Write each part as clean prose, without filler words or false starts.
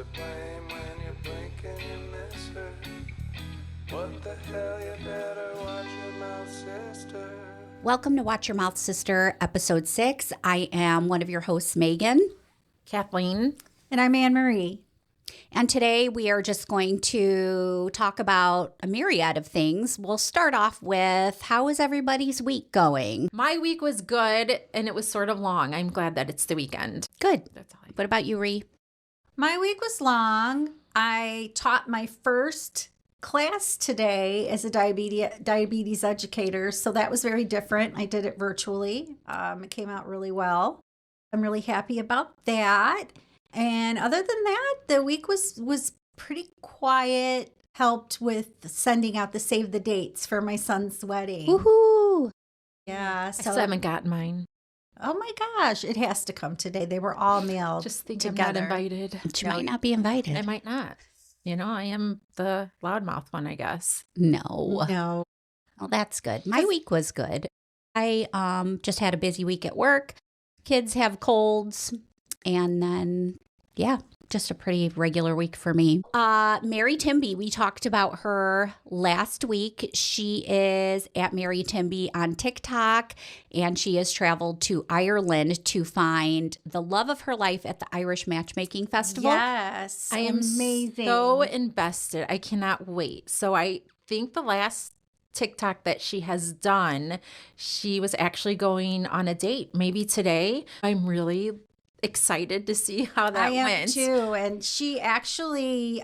to blame when you blink and you miss her. What the hell, you better watch your mouth, sister. Welcome to Watch Your Mouth, Sister, Episode 6. I am one of your hosts, Megan. Kathleen. And I'm Anne Marie. And today we are just going to talk about a myriad of things. We'll start off with, how is everybody's week going? My week was good and it was sort of long. I'm glad that it's the weekend. Good. That's all I What about you, Ree? My week was long. I taught my first class today as a diabetes educator, so that was very different. I did it virtually. It came out really well. I'm really happy about that. And other than that, the week was pretty quiet. Helped with sending out the save the dates for my son's wedding. Woohoo! Yeah, I so still haven't gotten mine. oh my gosh, it has to come today. They were all mailed. Just think together. I'm not invited. She might not be invited. I might not. You know, I am the loudmouth one, I guess. No. No. Well, that's good. My week was good. I just had a busy week at work. Kids have colds. And then, yeah, just a pretty regular week for me. Mary Timby, we talked about her last week. She is at Mary Timby on TikTok, and she has traveled to Ireland to find the love of her life at the Irish Matchmaking Festival. Yes. I am amazing. so invested. I cannot wait. So I think the last TikTok that she has done, she was actually going on a date maybe today. I'm really excited to see how that I am went. too. And she actually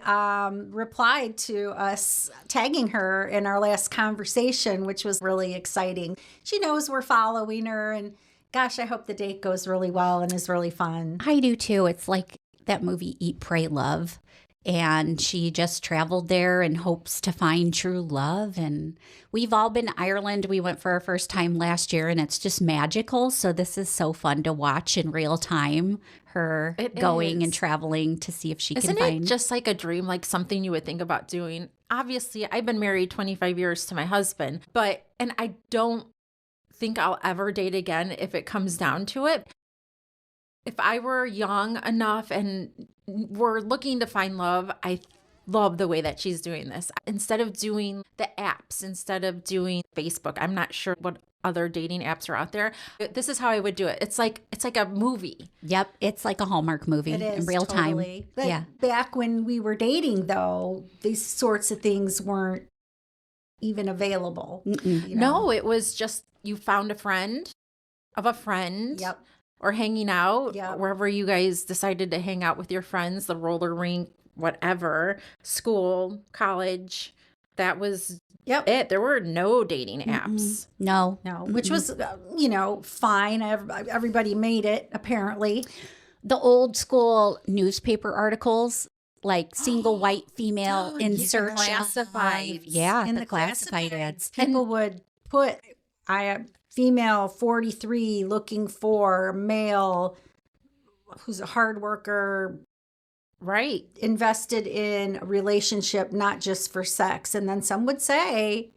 replied to us tagging her in our last conversation, which was really exciting. She knows we're following her, and gosh, I hope the date goes really well and is really fun. I do too. It's like that movie Eat, Pray, Love. And she just traveled there in hopes to find true love. And we've all been to Ireland. We went for our first time last year, and it's just magical. So this is so fun to watch in real time, her going and traveling to see if she Isn't can find. it just like a dream, like something you would think about doing? Obviously, I've been married 25 years to my husband, and I don't think I'll ever date again if it comes down to it. If I were young enough and were looking to find love, I love the way that she's doing this. Instead of doing the apps, instead of doing Facebook, I'm not sure what other dating apps are out there. This is how I would do it. It's like a movie. Yep. It's like a Hallmark movie It is in real totally. time. But Yeah. back when we were dating, though, these sorts of things weren't even available. Mm-mm. you know? No, it was just you found a friend of a friend. Yep. Or hanging out, Yep. wherever you guys decided to hang out with your friends, the roller rink, whatever, school, college. That was Yep. it. There were no dating apps. No. No, which was, fine. Everybody made it, apparently. The old school newspaper articles, like single white female Oh, in yeah. search of Classifieds. Yeah, In the classified ads. People would put, I am female 43 looking for male who's a hard worker, Right. invested in a relationship, not just for sex. And then some would say,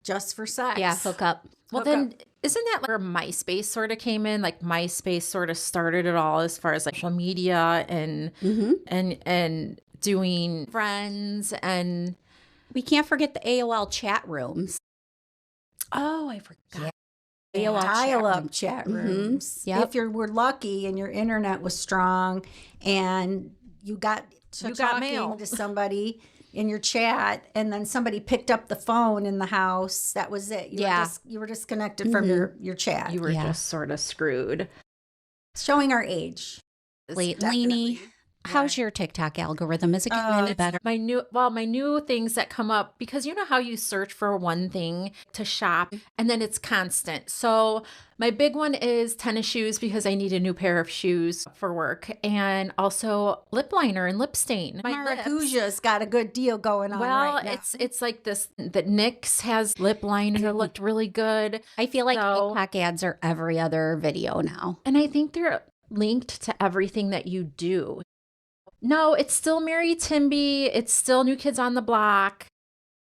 just for sex. Yeah, hook up. Well, Hook then, up. isn't that where MySpace sort of came in? Like MySpace sort of started it all as far as like social media and and doing friends and We can't forget the AOL chat rooms. oh, I forgot. AOL chat dial-up room. chat Mhm. rooms. Yep. If you were lucky and your internet was strong and you got talking mail. to somebody in your chat, and then somebody picked up the phone in the house, that was it. You were disconnected from your chat. You were Yeah. just sort of screwed. Showing our age. Lainey, Definitely. how's your TikTok algorithm? Is it getting any better? My new things that come up, because you know how you search for one thing to shop and then it's constant. So my big one is tennis shoes because I need a new pair of shoes for work, and also lip liner and lip stain. My lips. Maracuja's got a good deal going on Well, right now. it's like this that NYX has lip liner that looked really good. I feel like So- TikTok ads are every other video now. And I think they're linked to everything that you do. No, it's still Mary Timby. It's still New Kids on the Block.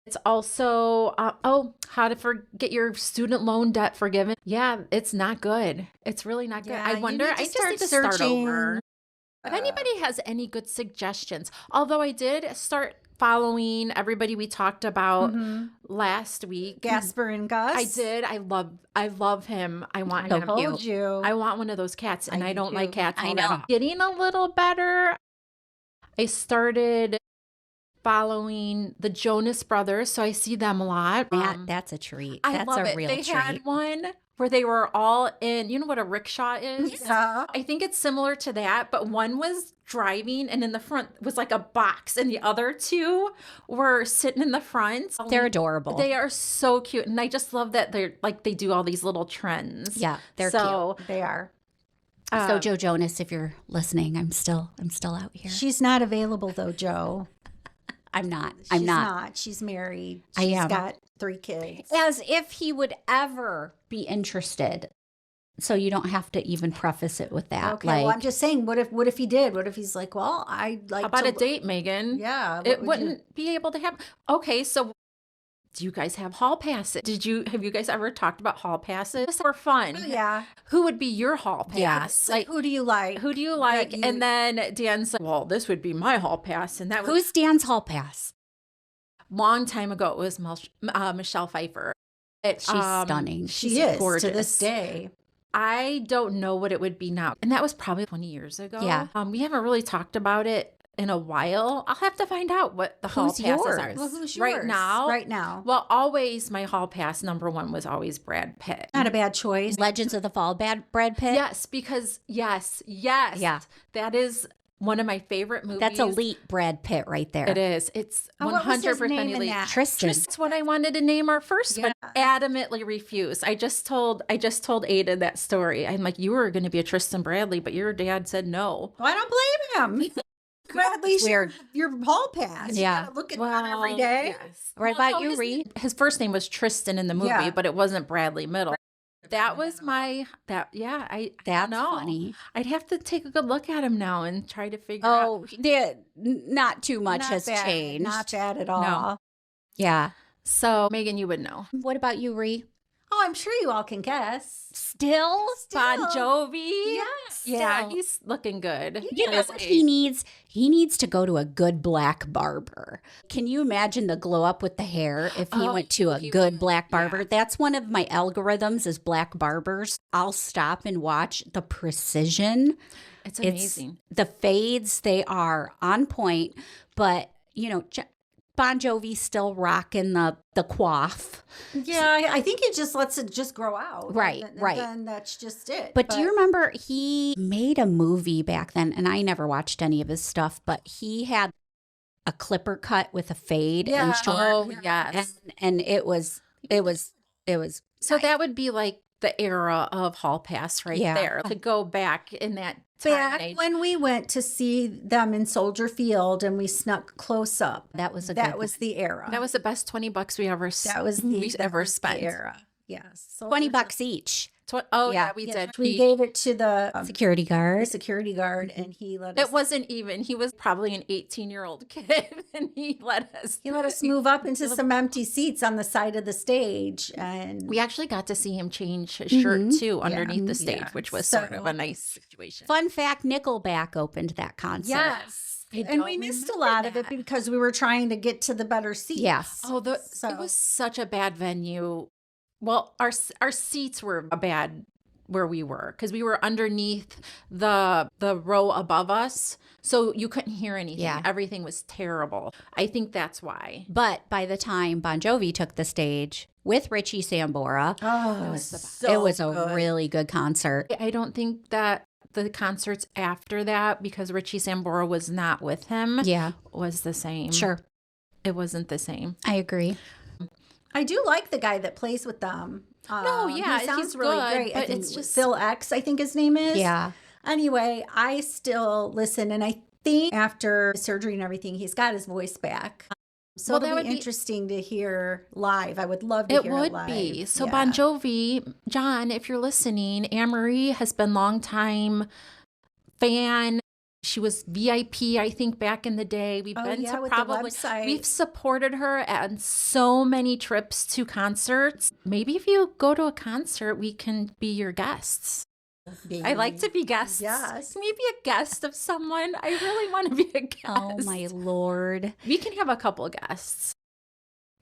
It's also, how to get your student loan debt forgiven. Yeah, it's not good. It's really not good. Yeah, I you wonder, need to I just need to start searching over. If anybody has any good suggestions, although I did start following everybody we talked about last week. Gasper and Gus. I did. I love him. I want So him. Told you. I want one of those cats, and I I do don't too. like cats. I all that know. much. Getting a little better. I started following the Jonas Brothers, so I see them a lot. That's a treat. I That's love a it. real They treat. had one where they were all in. You know what a rickshaw is? Yeah. I think it's similar to that, but one was driving, and in the front was like a box, and the other two were sitting in the front. They're adorable. They are so cute, and I just love that they're like they do all these little trends. Yeah, they're so, They are. So Joe Jonas, if you're listening, I'm still out here. She's not available though, Joe. I'm not. She's I'm not. She's married. I She's am. got 3 kids. As if he would ever be interested. So you don't have to even preface it with that. Okay, like, well, I'm just saying, what if he did? What if he's like, well, I'd like how about to a date, Megan? Yeah. what It would you- wouldn't be able to happen. Okay, so do you guys have hall passes? Have you guys ever talked about hall passes for fun? Oh, yeah. Who would be your hall pass? Yes. Like, who do you like? Who do you like? you- And then Dan's like, well, this would be my hall pass. And that was who's Dan's hall pass? long time ago. It was Michelle Pfeiffer. She's stunning. She is gorgeous. to this day. I don't know what it would be now. And that was probably 20 years ago. Yeah. We haven't really talked about it in a while. I'll have to find out what the hall Who's passes yours? are. Well, who's Right yours? now? Right now. Well, always my hall pass number 1 was always Brad Pitt. Not a bad choice. Legends of the Fall, Brad Pitt. Yes, because yes, Yeah. that is one of my favorite movies. That's elite Brad Pitt right there. It is. It's Oh, what was his 100% name in elite. that? Tristan. That's what I wanted to name our first one. Yeah. Adamantly refused. I just told Ada that story. I'm like, you were going to be a Tristan Bradley, but your dad said no. Well, I don't blame him. Bradley's Weird. your hall pass. Yeah. You gotta look at that every day. Yes. What about you, his, Reed? his first name was Tristan in the movie, Yeah. but it wasn't Bradley Middle. That was I That's know. funny. I'd have to take a good look at him now and try to figure out. Oh, not too much Not has bad. changed. Not bad at all. Yeah. So Megan, you would know. What about you, Ree? Oh, I'm sure you all can guess. Still? Bon Jovi. Yes. Yeah, Still. he's looking good. You know what he needs? He needs to go to a good black barber. Can you imagine the glow up with the hair if he Oh, went to a he good would, black barber? yeah. That's one of my algorithms is black barbers. I'll stop and watch the precision. It's amazing. The fades, they are on point, but Bon Jovi's still rocking the coif. Yeah, I think he just lets it just grow out. Right, and right. then that's just it. But do you remember he made a movie back then, and I never watched any of his stuff, but he had a clipper cut with a fade and short. Oh, yes. And it was So that would be like the era of Hall Pass right Yeah. there. To go back in that time back and age. when we went to see them in Soldier Field and we snuck close up, that was a that good was the era. That was the best $20 we ever that was the we that ever was the spent. era. Yes, $20 each. Oh yeah, Yeah. we Yes, did. we gave it to the Security guard. security guard, and he let us. It wasn't even. He was probably an 18-year-old kid, and he let us. He let us move up into some empty seats on the side of the stage, and We actually got to see him change his shirt too underneath the stage, Yeah. which was So- sort of a nice situation. Fun fact, Nickelback opened that concert. yes, I and we don't missed a remember lot of it that. because we were trying to get to the better seats. Yes. Oh, So- it was such a bad venue. Well, our seats were bad where we were because we were underneath the row above us, so you couldn't hear anything. Yeah. Everything was terrible. I think that's why. But by the time Bon Jovi took the stage with Richie Sambora, Oh, It was the best. it was a good. really good concert. I don't think that the concerts after that, because Richie Sambora was not with him, Yeah, was the same. sure. It wasn't the same. I agree. I do like the guy that plays with them. No, yeah, he sounds he's really good, great. I but think it's just- Phil X. I think his name is. Yeah. Anyway, I still listen, and I think after surgery and everything, he's got his voice back. So Well, that it'll would be be- interesting to hear live. I would love to It hear would it live. be. So Yeah. Bon Jovi, John, if you're listening, Anne-Marie has been longtime fan. She was VIP, I think, back in the day. We've Oh, been yeah, to with the probably website. we've supported her on so many trips to concerts. Maybe if you go to a concert, we can be your guests. I like to be guests. Yes. Can we be a guest of someone? I really want to be a guest. Oh my Lord. We can have a couple guests.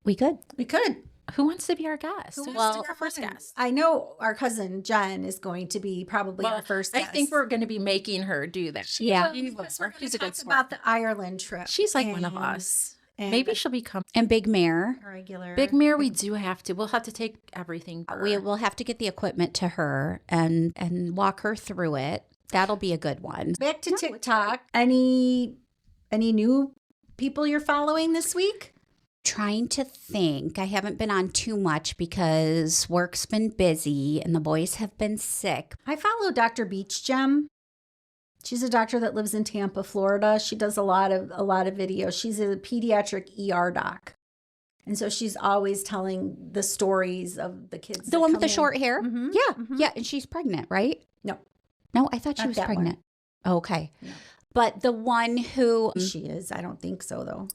We could. We could. Who wants to be our guest? Who Who's wants to our be first our guest? I know our cousin Jen is going to be probably our first I guest. think we're going to be making her do that. Yeah. Because we're She's a gonna good talk sport. about the Ireland trip. She's like one of And- us. and Maybe she'll become And Big Mare. regular. Big Mare. We do have to. We'll have to take everything. for We her. will have to get the equipment to her and walk her through it. That'll be a good one. Back to TikTok. Any new people you're following this week? Trying to think. I haven't been on too much because work's been busy and the boys have been sick. I follow Dr. Beach Gem. She's a doctor that lives in Tampa, Florida. She does a lot of videos. She's a pediatric ER doc. And so she's always telling the stories of the kids. The that one with come the in. short hair? Mhm, Yeah. mhm. Yeah. And she's pregnant, right? No. No, I thought she Not was that one. pregnant. Okay. No. But the one who, She is. I don't think so, though.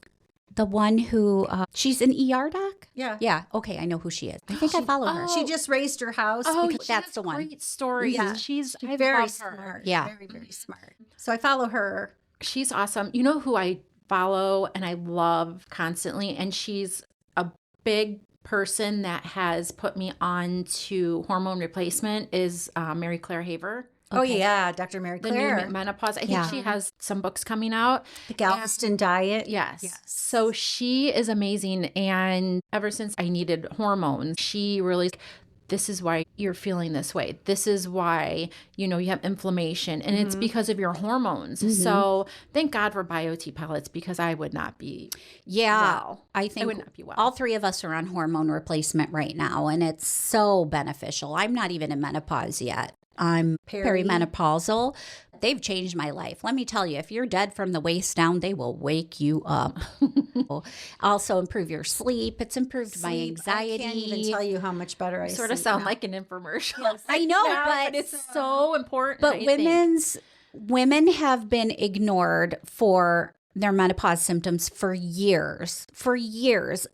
she's an ER doc? Yeah. Yeah. Okay. I know who she is. I think I follow her. She just raised her house. Oh, because she that's has the one. Great stories. Yeah. She's I very love her. smart. Yeah. Very, very smart. So I follow her. She's awesome. You know who I follow and I love constantly, and she's a big person that has put me on to hormone replacement is Mary Claire Haver. Oh, Okay. yeah. Dr. Mary The Claire. new menopause. I think Yeah. she has some books coming out. The Galveston diet. Yes. Yes. So she is amazing. And ever since I needed hormones, she really, this is why you're feeling this way. This is why, you have inflammation. And it's because of your hormones. So thank God for BioT pellets because I would not be Yeah. well. I think would not be well. all three of us are on hormone replacement right now, and it's so beneficial. I'm not even in menopause yet. I'm perimenopausal. They've changed my life. Let me tell you, if you're dead from the waist down, they will wake you up. Also improve your sleep. It's improved my Sleep. anxiety. I can't even tell you how much better I Sort of sleep sound now. like an infomercial. I know, Yeah, but it's so important. But I think. women have been ignored for their menopause symptoms for years.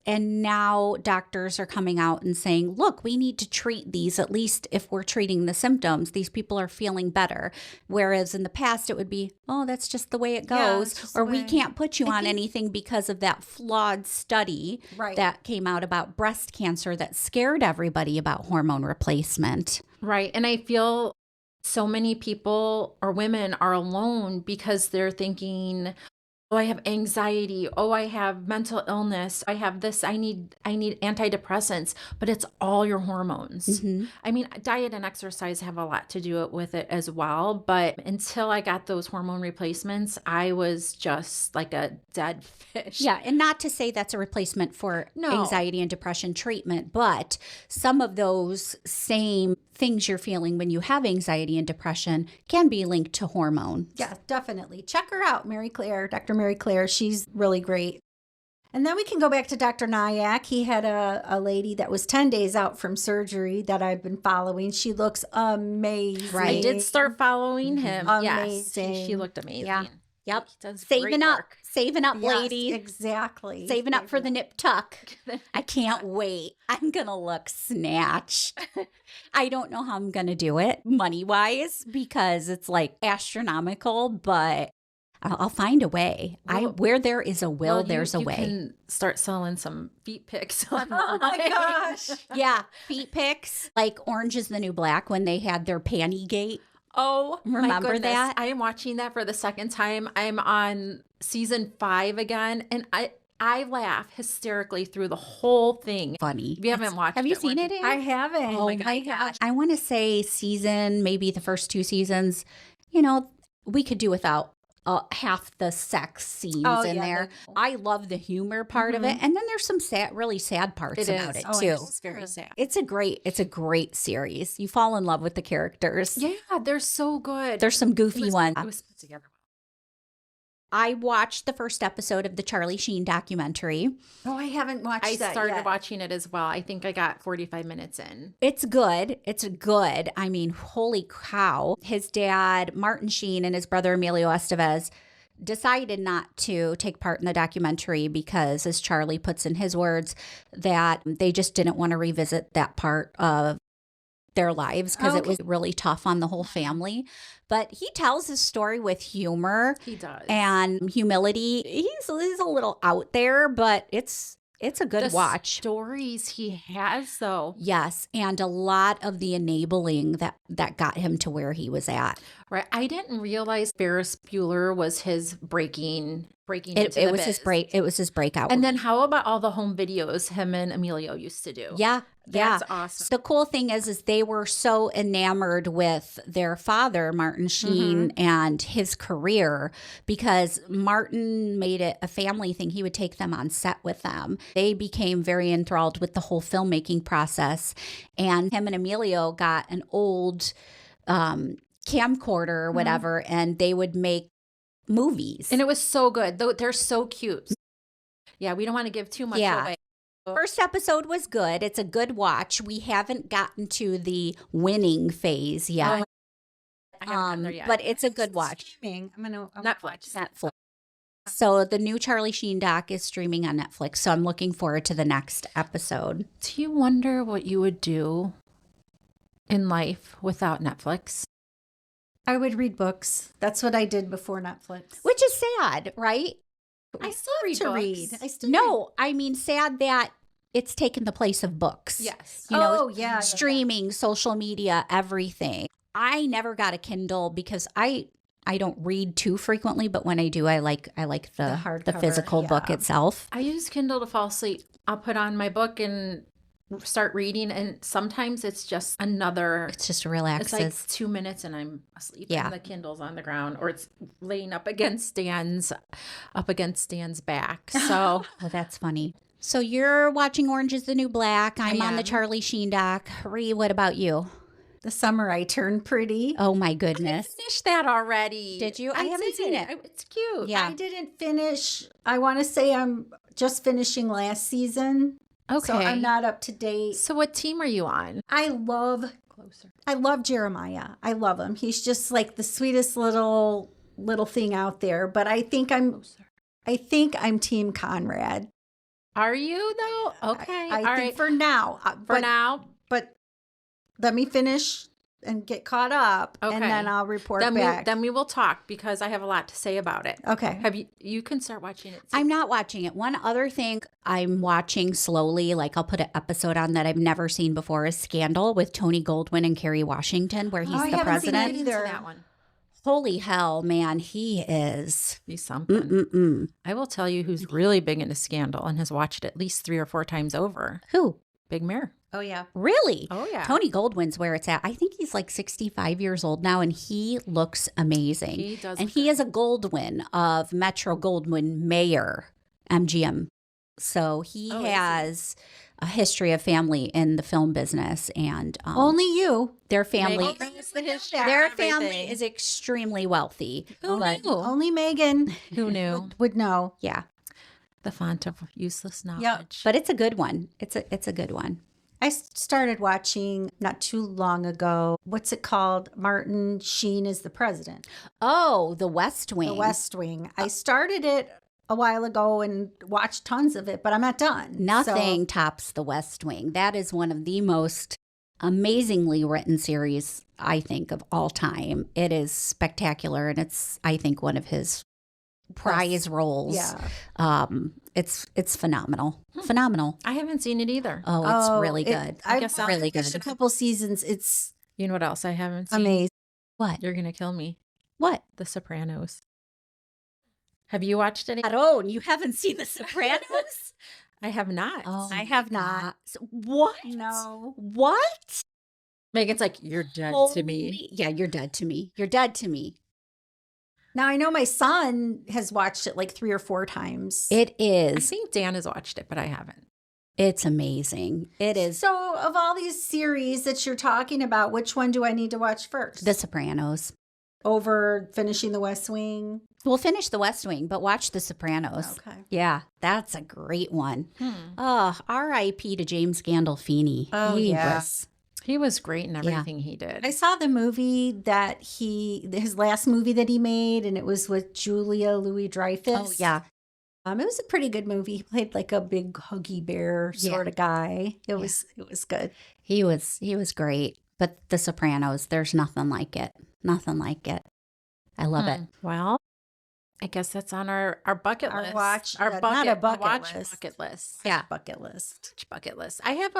And now doctors are coming out and saying, look, we need to treat these, at least if we're treating the symptoms. These people are feeling better. Whereas in the past, it would be, oh, that's just the way it Yeah, goes. it's just Or the we way. can't put you on anything because of that flawed study Right. that came out about breast cancer that scared everybody about hormone replacement. Right. And I feel so many people or women are alone because they're thinking, oh, I have anxiety. Oh, I have mental illness. I have this. I need antidepressants, but it's all your hormones. Mm-hmm. I mean, diet and exercise have a lot to do with it as well. But until I got those hormone replacements, I was just like a dead fish. Yeah, and not to say that's a replacement for No. anxiety and depression treatment, but some of those same things you're feeling when you have anxiety and depression can be linked to hormone. Yeah, definitely. Check her out, Mary Claire, Dr. Mary Claire. She's really great. And then we can go back to Dr. Nyack. He had a lady that was 10 days out from surgery that I've been following. She looks amazing. Right. I did start following him. Yes. Amazing. She looked amazing. Yeah. Yep. He does Saving great up, work. saving up, Yes, lady. exactly. Saving up for the nip tuck. I can't wait. I'm going to look snatched. I don't know how I'm going to do it money wise because it's like astronomical, but I'll find a way. Well- Where there is a will, Well, there's a you way. can start selling some feet pics. Oh my gosh. Yeah, feet pics like Orange is the New Black when they had their panty gate. Oh, my Remember goodness. that? I am watching that for the second time. I'm on season 5 again, and I laugh hysterically through the whole thing. Funny. If you haven't watched Have you it, seen watch it? Ann? I haven't. Oh my I gosh. I want to say season, maybe the first 2 seasons. We could do without half the sex scenes Oh, in yeah, there. the- I love the humor part of it, and then there's some really sad parts about it Oh, too. It's very sad. It's a great series. You fall in love with the characters. Yeah, they're so good. There's some It goofy was- ones. It was put together. I watched the first episode of the Charlie Sheen documentary. Oh, I haven't watched I that started yet. watching it as well. I think I got 45 minutes in. It's good. It's good. I mean, holy cow. His dad, Martin Sheen, and his brother, Emilio Estevez, decided not to take part in the documentary because, as Charlie puts in his words, that they just didn't want to revisit that part of their lives because it Okay. was really tough on the whole family. But he tells his story with humor He does. and humility. He's a little out there, but it's a good the watch. stories he has, though. Yes, and a lot of the enabling that got him to where he was at. Right. I didn't realize Ferris Bueller was his breaking into It the was his biz. It was his breakout. And then how about all the home videos him and Emilio used to do? yeah, That's awesome. The cool thing is they were so enamored with their father, Martin Sheen, Mm-hmm. and his career because Martin made it a family thing. He would take them on set with them. They became very enthralled with the whole filmmaking process. And him and Emilio got an old camcorder or whatever, and they would make movies. And it was so good. Though they're so cute. Yeah, we don't want to give too much Yeah. away. First episode was good. It's a good watch. We haven't gotten to the winning phase yet. I haven't gotten there yet. But it's a good watch. Streaming. I'm gonna Netflix. Netflix. So the new Charlie Sheen doc is streaming on Netflix. So I'm looking forward to the next episode. Do you wonder what you would do in life without Netflix? I would read books. That's what I did before Netflix. Which is sad, right? I still read to books. read. I still read. No, I mean sad that it's taken the place of books. Yes. You know, Oh, yeah. streaming, social media, everything. I never got a Kindle because I don't read too frequently, but when I do, I like the hardcover, physical book yeah. itself. I use Kindle to fall asleep. I'll put on my book and start reading, and sometimes it's just another. It's just It's relaxes. like 2 minutes and I'm asleep. Yeah. And the Kindle's on the ground, or it's laying up against Stan's back. So Oh, that's funny. So you're watching Orange is the New Black. I'm on the am. Charlie Sheen doc. Ree, what about you? The Summer I Turned Pretty. Oh my goodness. finished that already. Did you? I haven't seen it. It's cute. Yeah. I didn't finish. I want to say I'm just finishing last season. Okay. So I'm not up to date. So what team are you on? I love Jeremiah. I love him. He's just like the sweetest little thing out there. But I think I'm Team Conrad. Are you though? Okay. I All think right. for now. For now, But let me finish and get caught up, Okay. and then I'll report then back. we will talk because I have a lot to say about it. Okay. Have you can start watching it. too. I'm not watching it. One other thing I'm watching slowly, like I'll put an episode on that I've never seen before, is Scandal with Tony Goldwyn and Kerry Washington, where he's I the haven't seen president. it either. that one. Holy hell, man, he is. He's something. Mm-mm-mm. I will tell you who's really big into Scandal and has watched it at least 3 or 4 times over. Who? Big Mirror. Oh yeah. Really? Oh yeah. Tony Goldwyn's where it's at. I think he's like 65 years old now, and he looks amazing. He does. And look he good. is a Goldwyn of Metro Goldwyn Mayer, MGM. So he Oh, is he? has a history of family in the film business, and Only you. their family. Megan knows the history. Their Everything. family is extremely wealthy. Who But- knew? Only Megan Who knew? would know. Yeah, The font of useless knowledge. but it's a good one. It's a good one. I started watching not too long ago. What's it called? Martin Sheen is the president. Oh, The West Wing. The West Wing. I started it a while ago and watched tons of it, but I'm not done. Nothing So, tops The West Wing. That is one of the most amazingly written series, I think, of all time. It is spectacular, and it's, I think, one of his prize roles. yeah. It's phenomenal. Phenomenal. I haven't seen it either. Oh, it's Oh, really it- good. I've guess I'll really finished good. a couple seasons. It's You know what else I haven't seen? amazing. What? You're gonna kill me. What? The Sopranos. Have you watched it? At own. You haven't seen The Sopranos? I have not. I have not. What? No. What? Megan's like, you're dead to me. Holy- Yeah, you're dead to me. You're dead to me. Now I know my son has watched it like 3 or 4 times. It I is. think Dan has watched it, but I haven't. It's amazing. It is. So, of all these series that you're talking about, which one do I need to watch first? The Sopranos. Over finishing The West Wing? We'll finish The West Wing, but watch The Sopranos. Okay. Yeah, that's a great one. Oh, R.I.P. to James Gandolfini. Oh, yeah. He was great in everything he did. I saw the movie that his last movie that he made, and it was with Julia Louis-Dreyfus. Oh, yeah. It was a pretty good movie. He played like a big huggy bear Yeah. sort of guy. It was good. He was great. But The Sopranos, there's nothing like it. Nothing like it. I love it. Well, I guess that's on our bucket Our list. watch- our not bucket, a bucket watch list. bucket list. Yeah. Bucket list. Watch bucket list. I have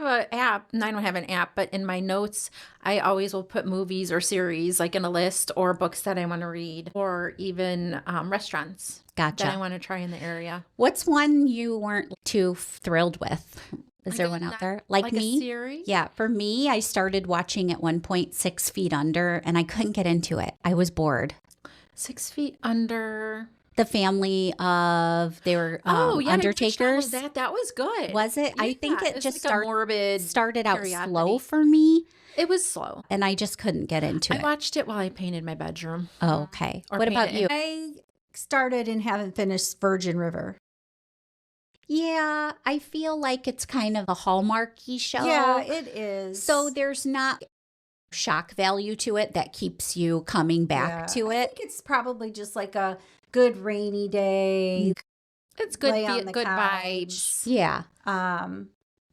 a app. And I don't have an app, but in my notes, I always will put movies or series like in a list, or books that I want to read, or even restaurants that I Gotcha. want to try in the area. What's one you weren't too thrilled with? Is there one out Not- there? Like a me? series? Yeah, for me, I started watching at 1.6 feet under and I couldn't get into it. I was bored. 6 feet under. The family of, they were Yeah, I watched all of Undertakers. That was good. Was it? I think Yeah, it it's just like a morbid. started out curiosity. slow for me It was slow. and I just couldn't get into I it. watched it while I painted my bedroom. Oh, okay. Or What about painted you? I started and haven't finished Virgin River. Yeah, I feel like it's kind of a Hallmarky show. Yeah, it is. So there's not shock value to it that keeps you coming back Yeah. to I it. think it's probably just like a good rainy day. It's good. Lay on the Good couch. vibes. Yeah.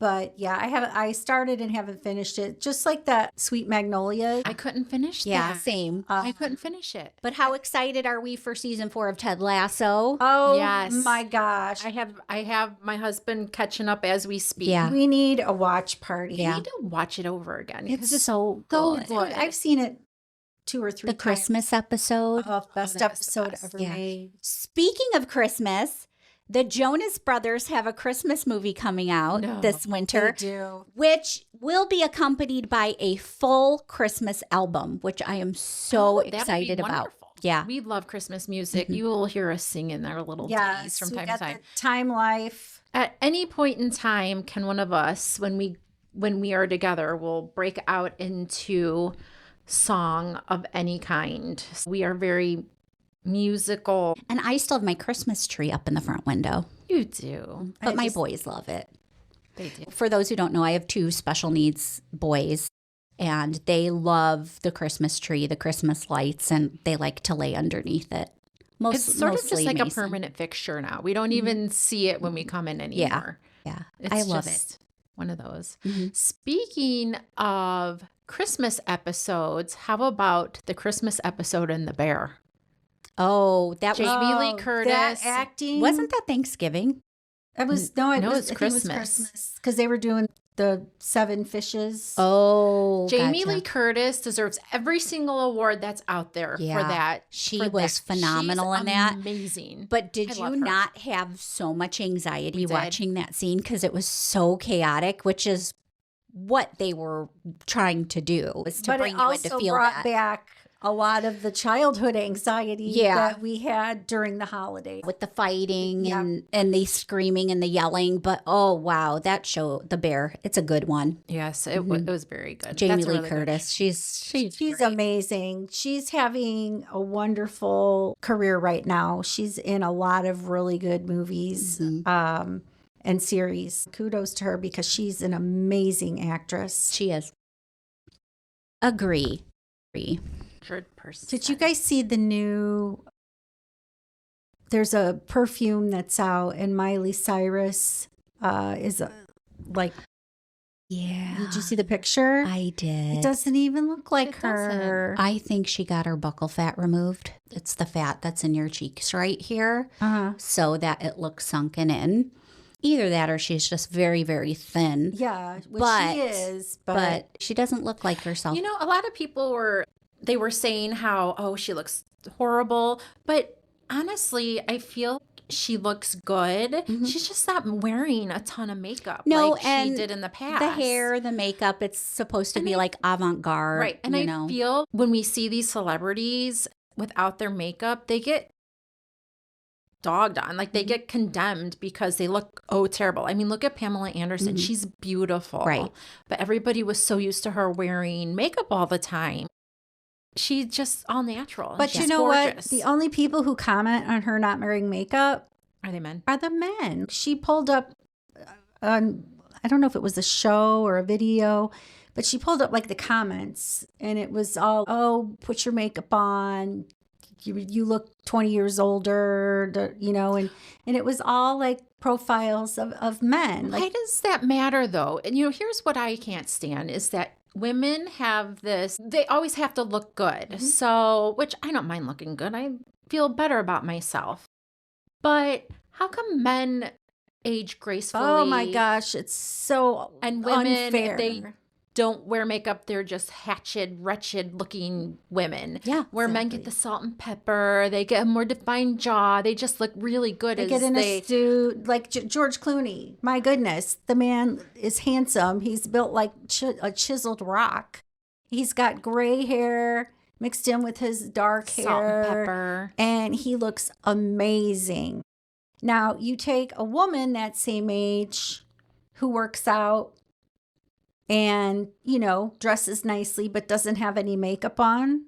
But yeah, I started and haven't finished it. Just like that Sweet Magnolia. I couldn't finish Yeah, that. same. I couldn't finish it. But how excited are we for season 4 of Ted Lasso? Oh Yes. my gosh. I have my husband catching up as we speak. Yeah. We need a watch party. Yeah. I need to watch it over again. It's 'cause so so good. good. I've seen it 2 or 3 The times. Christmas episode. Oh, best that was the episode best. ever Yeah. made. Speaking of Christmas, the Jonas Brothers have a Christmas movie coming out No. this They winter, do. which will be accompanied by a full Christmas album, which I am so that'd be excited about. wonderful. Yeah. We love Christmas music. You will hear us singing our little ditties Yes, from we time got to time. the Time Life. At any point in time, can one of us, when we are together, will break out into song of any kind. We are very musical. And I still have my Christmas tree up in the front window, You do. but my just- boys love it. They do. For those who don't know, I have 2 special needs boys, and they love the Christmas tree, the Christmas lights, and they like to lay underneath it. It's sort of just mostly like a Mason. permanent fixture now. We don't even see it when we come in anymore. Yeah, It's I love it. just one of those. Mhm. Speaking of Christmas episodes, how about the Christmas episode in The Bear? Oh, that was Jamie Lee Oh, Curtis. That acting. wasn't that Thanksgiving? It was no, it No, was it's I think it was Christmas. Christmas because they were doing the 7 fishes. Oh, Jamie gotcha. Lee Curtis deserves every single award that's out there Yeah, for that. she for was that. phenomenal She's in that. Amazing. But did I you love her. not have so much anxiety We did. watching that scene because it was so chaotic, which is what they were trying to do, was to but bring it you in to also feel brought that. back a lot of the childhood anxiety Yeah. that we had during the holiday. With the fighting Yeah. and the screaming and the yelling, but oh wow, that show, The Bear, it's a good one. Yes, it was very good. Jamie That's a Lee really good Curtis, she's She's great. amazing. She's having a wonderful career right now. She's in a lot of really good movies and series. Kudos to her because she's an amazing actress. she is. Agree. 100%. Did you guys see the new? There's a perfume that's out, and Miley Cyrus is like. Yeah. Did you see the picture? I did. It doesn't even look like It doesn't. her. I think she got her buccal fat removed. It's the fat that's in your cheeks right here, Uh-huh. so that it looks sunken in. Either that or she's just very, very thin. Yeah, which But- she is, But she doesn't look like herself. You know, a lot of people were saying how, oh, she looks horrible, but honestly, I feel she looks good. She's just not wearing a ton of makeup No, like she and did in the past. the hair, the makeup, it's supposed to And be I- like avant-garde. Right. And you I know. feel when we see these celebrities without their makeup, they get dogged on. Like they get condemned because they look terrible. I mean, look at Pamela Anderson. She's beautiful. Right. But everybody was so used to her wearing makeup all the time. She's just all natural. and But she's you know gorgeous. what? The only people who comment on her not wearing makeup Are they men? are the men. She pulled up on, I don't know if it was a show or a video, but she pulled up like the comments and it was all, oh, put your makeup on. You look 20 years older, you know, and it was all like profiles of men. Why Like, does that matter though? And you know, here's what I can't stand is that women have this, they always have to look good. So, which I don't mind looking good. I feel better about myself. But how come men age gracefully? Oh my gosh, it's so And women, unfair. if they don't wear makeup, they're just hatchet, wretched looking women. Yeah, Where men get the salt and pepper, they get a more defined jaw, they just look really good They as get in they. a suit like George Clooney. My goodness, the man is handsome. He's built like a chiseled rock. He's got gray hair mixed in with his dark hair. Salt and pepper. And he looks amazing. Now, you take a woman that same age who works out and, dresses nicely but doesn't have any makeup on.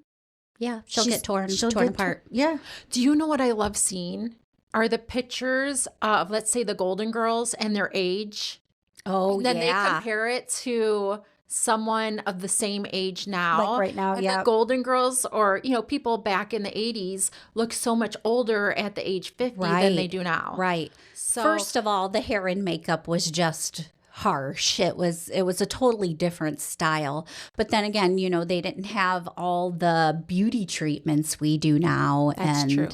Yeah, she'll get torn get apart. Yeah. Do you know what I love seeing? Are the pictures of, let's say, the Golden Girls and their age. Oh, And then they yeah. compare it to someone of the same age now. Like right now, And yeah. the Golden Girls or, people back in the 80s look so much older at the age 50 than they do now. Right. So First of all, the hair and makeup was just harsh. It was a totally different style. But then again, they didn't have all the beauty treatments we do now. That's and true.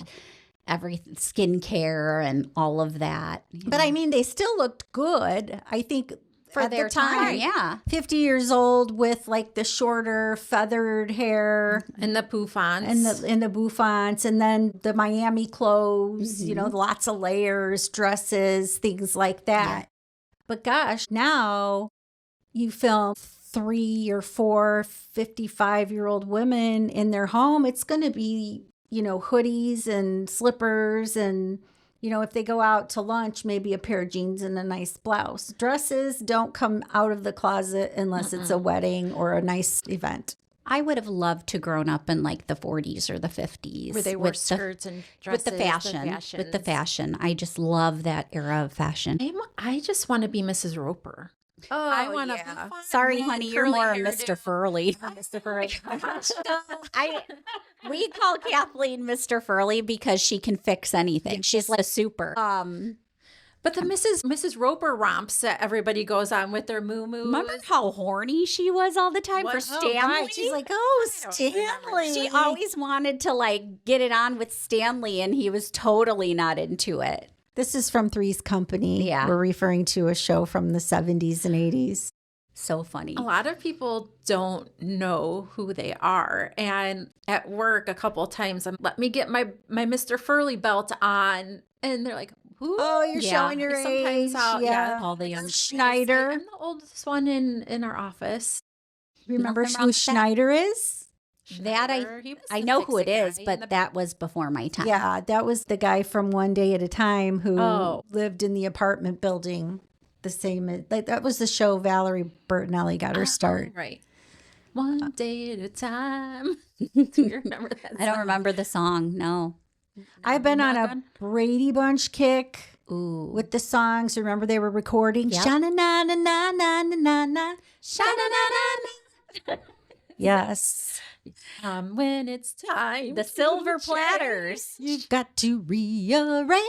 everything, skincare and all of that. But I mean, they still looked good. I think for at their the time, yeah. 50 years old with like the shorter feathered hair and the bouffants. and the bouffants, and then the Miami clothes, lots of layers, dresses, things like that. But gosh, now you film 3 or 4 55-year-old women in their home, it's going to be, hoodies and slippers and, if they go out to lunch, maybe a pair of jeans and a nice blouse. Dresses don't come out of the closet unless it's a wedding or a nice event. I would have loved to grown up in like the 40s or the 50s. where they wore with skirts and with dresses. the fashion. With the fashion. I just love that era of fashion. I just want to be Mrs. Roper. Oh, I want to. Sorry, honey, you're more a Mr. Furley. Mr. Furley. We call Kathleen Mr. Furley because she can fix anything. She's like a super. But the Mrs. Roper romps that everybody goes on with their moo-moos. Remember how horny she was all the time for Stanley? Right. She's like, oh, Stanley. She always wanted to like get it on with Stanley, and he was totally not into it. This is from Three's Company. Yeah. We're referring to a show from the 70s and 80s. So funny. A lot of people don't know who they are. And at work, a couple of times, let me get my Mr. Furley belt on. And they're like, who? Oh, you're Yeah. showing your Sometimes age. I'll- yeah. All the young Schneider. I'm the oldest one in our office. Remember Nothing wrong who with that. Schneider is? That Schneider, he was I the know who it fix-it is, guy in but the- that was before my time. Yeah, that was the guy from One Day at a Time who Oh. lived in the apartment building. The same, like that was the show Valerie Bertinelli got her start. Right. One day at a time. Do you remember that? I don't song? remember the song. No. I've been on a Nothing? Brady Bunch kick Ooh. with the songs. Remember they were recording? Yep. Sha-na-na-na-na-na-na-na. Sha-na-na-na-na. Yes. When it's time. The to Silver change. Platters. You've got to rearrange.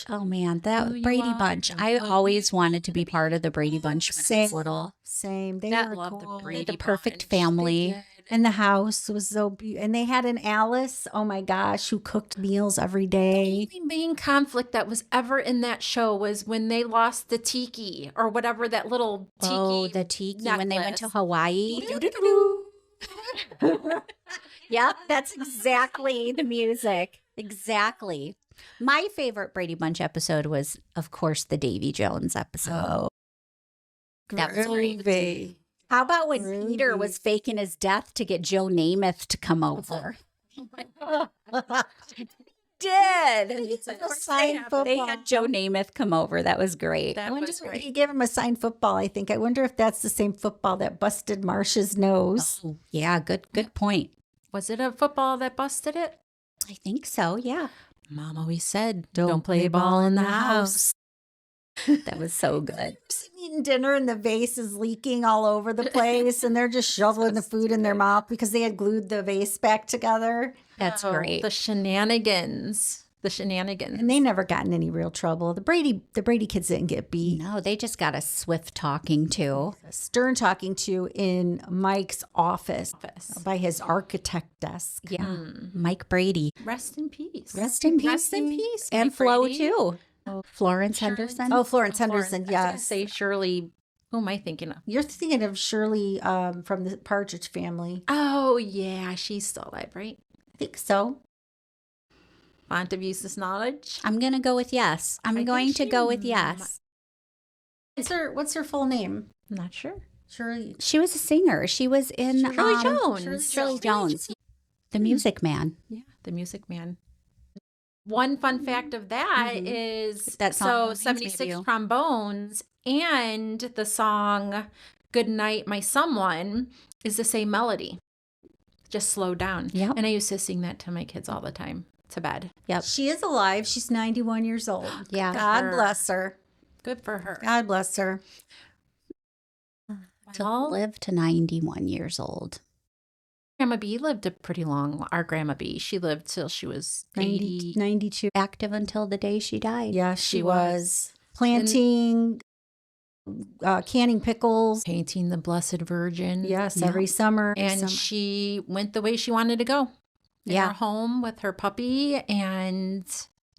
Oh man, Who that you Brady are Bunch. and I who always wanted to be part of the Brady Bunch when I was Same. little. Same. They That were love cool. the Brady The perfect Bunch. family. They did. And the house was so beautiful. And they had an Alice, oh my gosh, who cooked meals every day. The main conflict that was ever in that show was when they lost the tiki or whatever that little tiki. Oh, the tiki when they went to necklace. Hawaii. Yep, that's exactly the music. Exactly. My favorite Brady Bunch episode was, of course, the Davy Jones episode. That was great. Groovy. How about when Groovy. Peter was faking his death to get Joe Namath to come over? Did. Signed They football. had Joe Namath come over. That was great. That I wonder was if great. he gave him a signed football, I think. I wonder if that's the same football that busted Marcia's nose. Oh, yeah, good point. Was it a football that busted it? I think so. Yeah, Mom always said, Don't play ball in the house. that was so good. Eating dinner and the vase is leaking all over the place, and they're just shoveling the food in their mouth because they had glued the vase back together. That's Oh, great. The shenanigans. the shenanigans. And they never got in any real trouble. The Brady kids didn't get beat. No, they just got a swift talking to. A stern talking to in Mike's office by his architect desk. Yeah. Mike Brady. Rest in peace. Rest in peace. Rest in peace. And Mike Flo, Brady. too. Florence Henderson. Oh, Florence Henderson, I was gonna yes. say Shirley. Who am I thinking of? You're thinking of Shirley from the Partridge Family. Oh, yeah. She's still alive, right? I think so. Font of useless knowledge. I'm going to go with yes. I'm I going think to she go with might- yes. What's her full name? I'm not sure. Shirley. She was a singer. She was in Shirley Jones. Shirley Jones. The Music Man. Yeah, the Music Man. One fun fact of that is That song so reminds me of 76 you. trombones and the song Good Night My Someone is the same melody. Just slowed down. Yep. And I used to sing that to my kids all the time to bed. Yep. She is alive. She's 91 years old. Yeah. God her. bless her. Good for her. God bless her. To Well, live to 91 years old. Grandma B lived a pretty long, our Grandma B, she lived till she was 80. 92. Active until the day she died. Yeah, she She was. Planting, canning pickles. Painting the Blessed Virgin. Yes, Yeah. every summer. And she went the way she wanted to go. In Yeah. her home with her puppy, and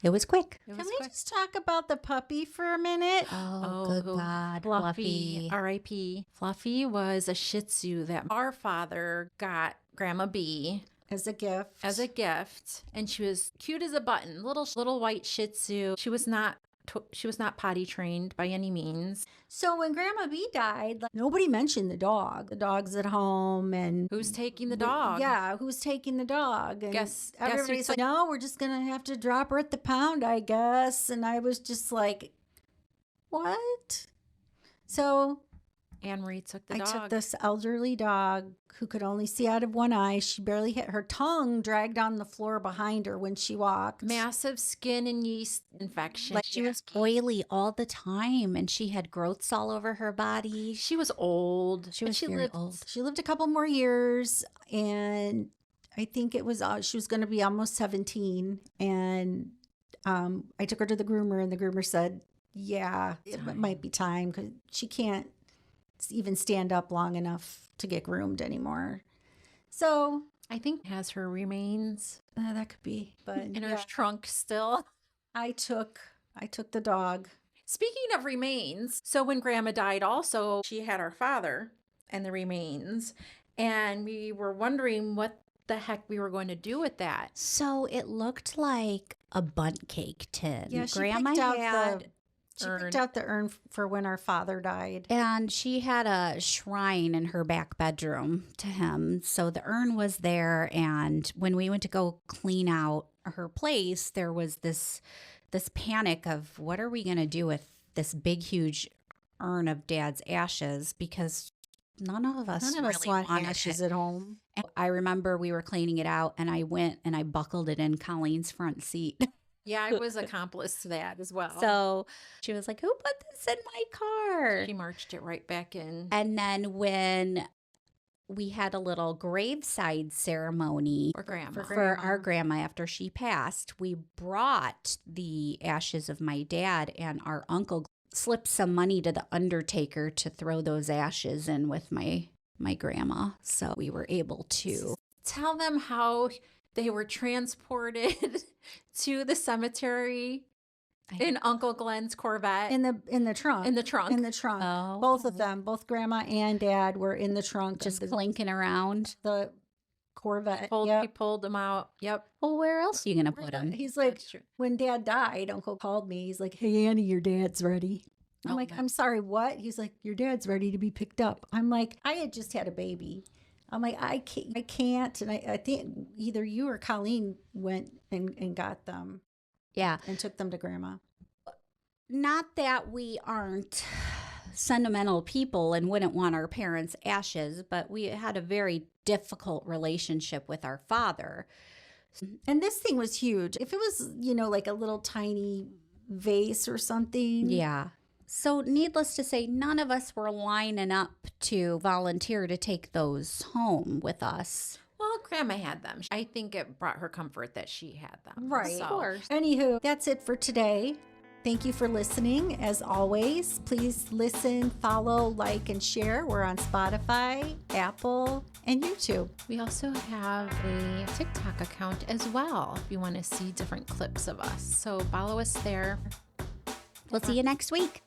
It was quick. it Can was we quick. just talk about the puppy for a minute? Oh, good God. Fluffy, Fluffy. R.I.P. Fluffy was a Shih Tzu that our father got Grandma B As a gift. as a gift, and she was cute as a button, little white Shih Tzu. She was not potty trained by any means. So when Grandma B died, nobody mentioned the dog. The dog's at home and Who's taking the dog? Yeah, who's taking the dog? And Guess who everybody's took- like, no, we're just gonna have to drop her at the pound, I guess. And I was just like, what? So Anne Marie took the I dog. took this elderly dog who could only see out of one eye. She barely hit her tongue, dragged on the floor behind her when she walked. Massive skin and yeast infection. Like she was oily all the time and she had growths all over her body. She was old. She and was very lived old. She lived a couple more years, and I think it was she was going to be almost 17. And I took her to the groomer, and the groomer said, "Yeah, it might be time because she can't even stand up long enough to get groomed anymore." So I think has her remains that could be, but in her yeah, trunk still. I took the dog. Speaking of remains, so when Grandma died, also she had our father and the remains, and we were wondering what the heck we were going to do with that. So it looked like a bundt cake tin. Yeah, she Grandma picked out had, She urn. picked out the urn for when our father died. and she had a shrine in her back bedroom to him. So the urn was there, and when we went to go clean out her place, there was this panic of what are we going to do with this big huge urn of Dad's ashes, because none of us None of us really want wanted ashes it. at home. And I remember we were cleaning it out, and I went and I buckled it in Colleen's front seat. Yeah, I was accomplice to that as well. So she was like, "Who put this in my car?" she marched it right back in. And then when we had a little graveside ceremony For Grandma. for our grandma after she passed, we brought the ashes of my dad, and our uncle slipped some money to the undertaker to throw those ashes in with my grandma. So we were able to. Tell them how they were transported to the cemetery in Uncle Glenn's Corvette In the trunk. in the trunk. In the trunk. Oh. Both of them, both grandma and dad were in the trunk. Just of the, clinking around. the Corvette. He Yep. pulled them out. Yep. Well, where else are you going to put them? He's like, That's true. when dad died, Uncle called me. He's like, "Hey, Annie, your dad's ready." I'm Oh, like, my- "I'm sorry, what?" He's like, "Your dad's ready to be picked up." I'm like, I had just had a baby. I'm like, I can't. And I think either you or Colleen went and got them Yeah. and took them to grandma. Not that we aren't sentimental people and wouldn't want our parents' ashes, but we had a very difficult relationship with our father. And this thing was huge. If it was, like a little tiny vase or something. Yeah. So, needless to say, none of us were lining up to volunteer to take those home with us. Well, grandma had them. I think it brought her comfort that she had them. Right. So, Of course. Anywho, that's it for today. Thank you for listening. As always, please listen, follow, like, and share. We're on Spotify, Apple, and YouTube. We also have a TikTok account as well if you want to see different clips of us. So follow us there. We'll see you next week.